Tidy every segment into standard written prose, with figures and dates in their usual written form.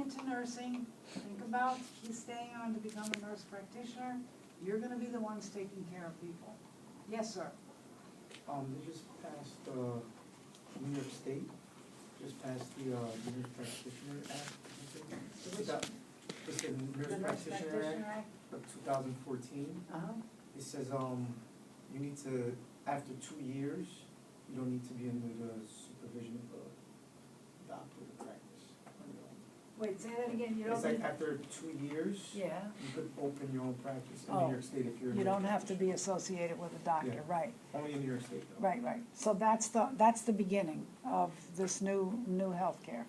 into nursing, think about staying on to become a nurse practitioner, you're gonna be the ones taking care of people. Yes, sir? They just passed, New York State, just passed the Nurse Practitioner Act, I think. It's the Nurse Practitioner Act of 2014. Uh-huh. It says, you need to, after 2 years, you don't need to be under the supervision of a doctor to practice on your own. Wait, say that again, you don't. It's like after 2 years, Yeah. you could open your own practice in Oh, New York State if you're. You don't have to be associated with a doctor, Yeah. right? Only in New York State though. Right, right. So that's the beginning of this new healthcare.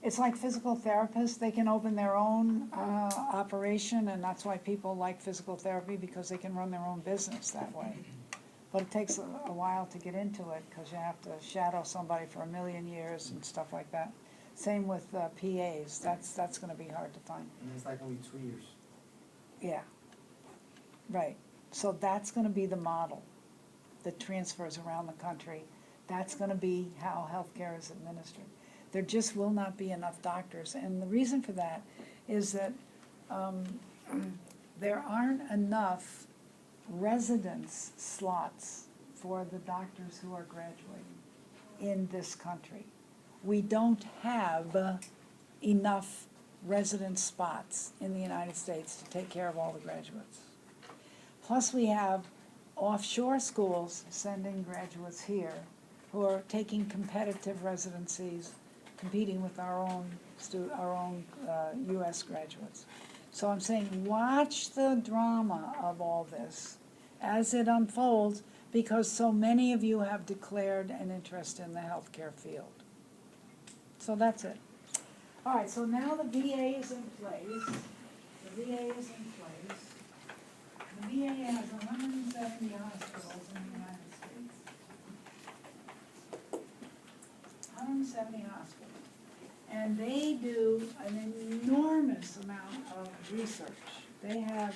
It's like physical therapists, they can open their own operation, and that's why people like physical therapy, because they can run their own business that way. But it takes a while to get into it, because you have to shadow somebody for 1,000,000 years and stuff like that. Same with PAs, that's gonna be hard to find. And it's like only 2 years. Yeah, right. So that's gonna be the model that transfers around the country. That's gonna be how healthcare is administered. There just will not be enough doctors, and the reason for that is that there aren't enough residence slots for the doctors who are graduating in this country. We don't have enough residence spots in the United States to take care of all the graduates. Plus we have offshore schools sending graduates here who are taking competitive residencies, competing with our own U.S. graduates. So I'm saying, watch the drama of all this as it unfolds, because so many of you have declared an interest in the healthcare field. So that's it. All right, so now the VA is in place. The VA is in place. The VA has 170 hospitals in the United States. 170 hospitals. And they do an enormous amount of research. They have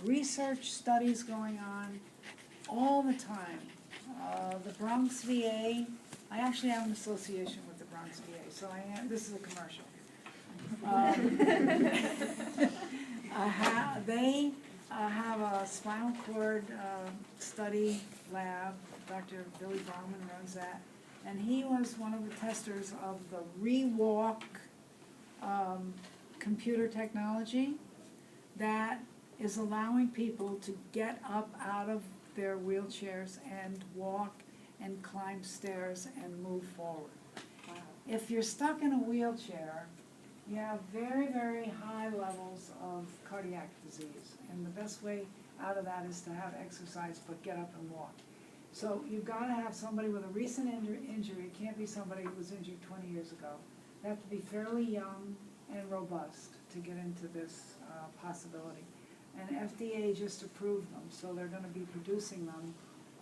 research studies going on all the time. The Bronx VA, I actually have an association with the Bronx VA, so this is a commercial. They have a spinal cord study lab. Dr. Billy Bauman runs that. And he was one of the testers of the ReWalk computer technology that is allowing people to get up out of their wheelchairs and walk and climb stairs and move forward. Wow. If you're stuck in a wheelchair, you have very, very high levels of cardiac disease. And the best way out of that is to have exercise, but get up and walk. So you've got to have somebody with a recent injury. It can't be somebody who was injured 20 years ago. They have to be fairly young and robust to get into this possibility. And FDA just approved them, so they're going to be producing them,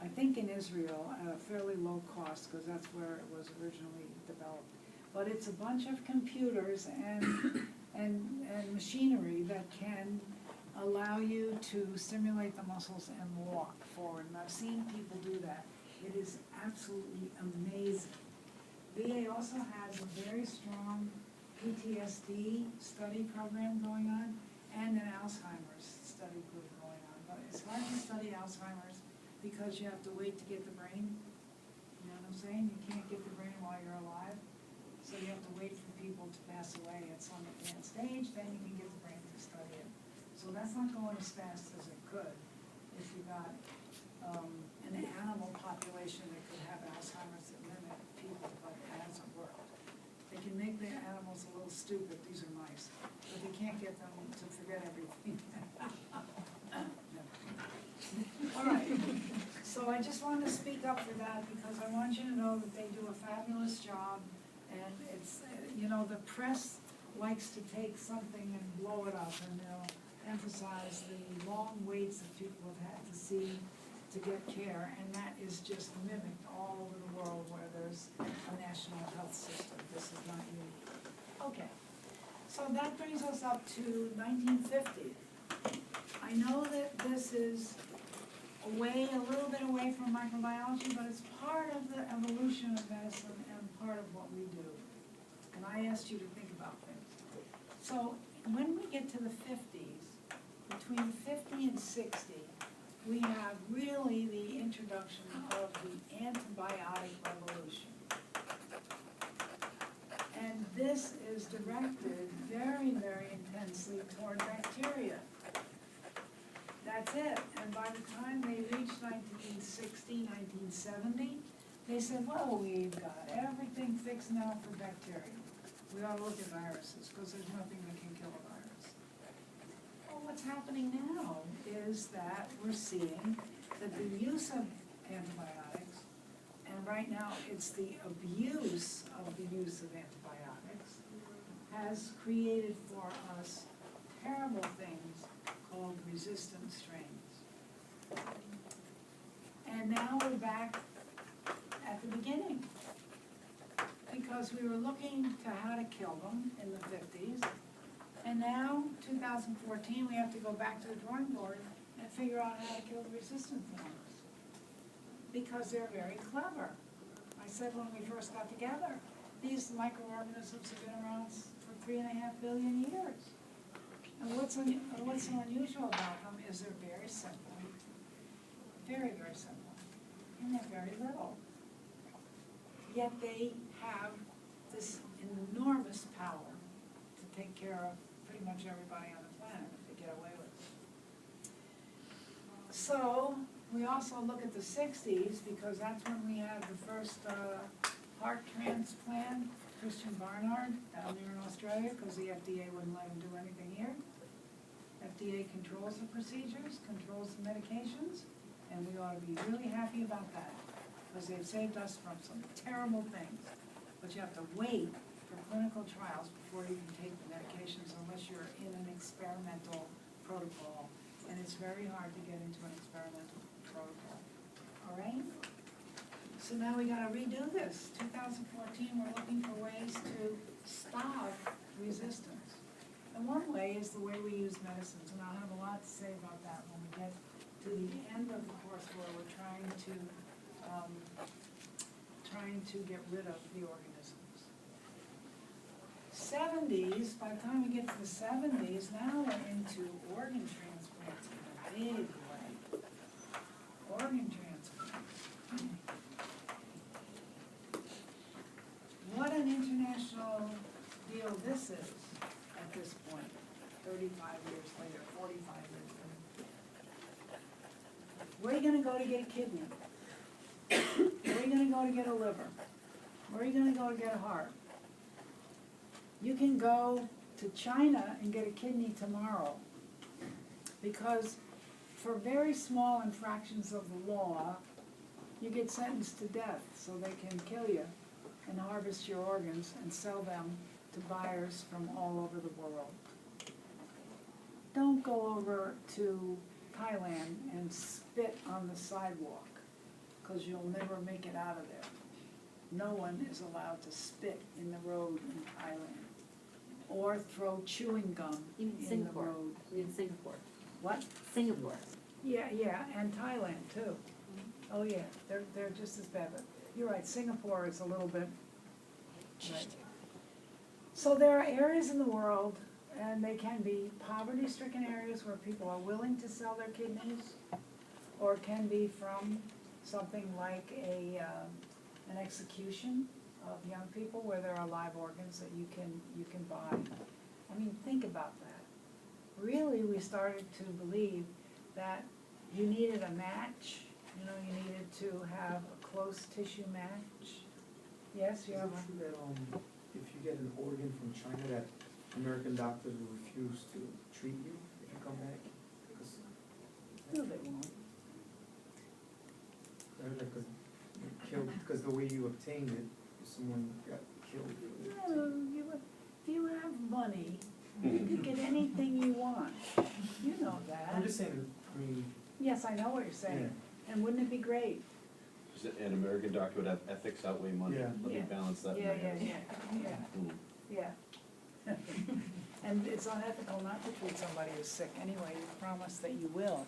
I think in Israel, at a fairly low cost, because that's where it was originally developed. But it's a bunch of computers and machinery that can allow you to stimulate the muscles and walk forward. And I've seen people do that. It is absolutely amazing. VA also has a very strong PTSD study program going on and an Alzheimer's study group going on. But it's hard to study Alzheimer's because you have to wait to get the brain. You know what I'm saying? You can't get the brain while you're alive. So you have to wait for people to pass away at some advanced stage, then you can get the brain to study it. So that's not going as fast as it could if you got an animal population that could have Alzheimer's that mimic people, but it hasn't worked. They can make the animals a little stupid, these are mice, but they can't get them to forget everything. All right, so I just wanted to speak up for that because I want you to know that they do a fabulous job, and it's, you know, the press likes to take something and blow it up, and they'll emphasize the long waits that people have had to see to get care, and that is just mimicked all over the world where there's a national health system. This is not unique. Okay, so that brings us up to 1950. I know that this is a little bit away from microbiology, but it's part of the evolution of medicine and part of what we do. And I asked you to think about things. So when we get to the 50s, between 50 and 60, we have really the introduction of the antibiotic revolution. And this is directed very, very intensely toward bacteria. That's it. And by the time they reached 1960, 1970, they said, well, we've got everything fixed now for bacteria. We ought to look at viruses, because there's nothing that can kill a virus. Well, what's happening now is that we're seeing that the use of antibiotics, and right now it's the abuse of the use of antibiotics, has created for us terrible things called resistant strains. And now we're back at the beginning, because we were looking to how to kill them in the 50s, and now, 2014, we have to go back to the drawing board and figure out how to kill the resistant forms, because they're very clever. I said when we first got together, these microorganisms have been around for 3.5 billion years. And what's so unusual about them is they're very simple, very, very simple, and they're very little. Yet they have this enormous power to take care of pretty much everybody on the planet if they get away with it. So we also look at the 60s, because that's when we had the first heart transplant, Christian Barnard, down there in Australia, because the FDA wouldn't let him do anything here. FDA controls the procedures, controls the medications, and we ought to be really happy about that, because they've saved us from some terrible things. But you have to wait for clinical trials before you can take the medications unless you're in an experimental protocol, and it's very hard to get into an experimental protocol. All right? So now we gotta redo this. 2014, we're looking for ways to stop resistance. And one way is the way we use medicines, and I'll have a lot to say about that when we get to the end of the course, where we're trying to get rid of the organisms. 70s, by the time we get to the 70s, now we're into organ transplants in a big way. Organ transplants. What an international deal this is at this point, 35 years later, 45 years later. Where are you gonna go to get a kidney? Where are you gonna go to get a liver? Where are you gonna go to get a heart? You can go to China and get a kidney tomorrow, because for very small infractions of the law, you get sentenced to death, so they can kill you and harvest your organs and sell them to buyers from all over the world. Don't go over to Thailand and spit on the sidewalk, because you'll never make it out of there. No one is allowed to spit in the road in Thailand, or throw chewing gum Even in the Singapore. road. In Singapore. What? Singapore. Yeah, and Thailand too. Oh yeah, they're just as bad, but you're right, Singapore is a little bit, right. So there are areas in the world, and they can be poverty-stricken areas where people are willing to sell their kidneys, or it can be from something like an execution of young people where there are live organs that you can buy. I mean, think about that. Really, we started to believe that you needed a match. You know, you needed to have a close tissue match. Yes, you Is have it a. true that if you get an organ from China, that American doctors will refuse to treat you if you come back? No, they won't. Because the way you obtained it, someone got killed. No, if you have money, you can get anything you want. You know that. I'm just saying, I mean. Yes, I know what you're saying. And wouldn't it be great? An American doctor would have ethics outweigh money. Yeah. Let me Yeah. balance that. in Yeah, my head. yeah. And it's unethical not to treat somebody who's sick anyway. You promise that you will.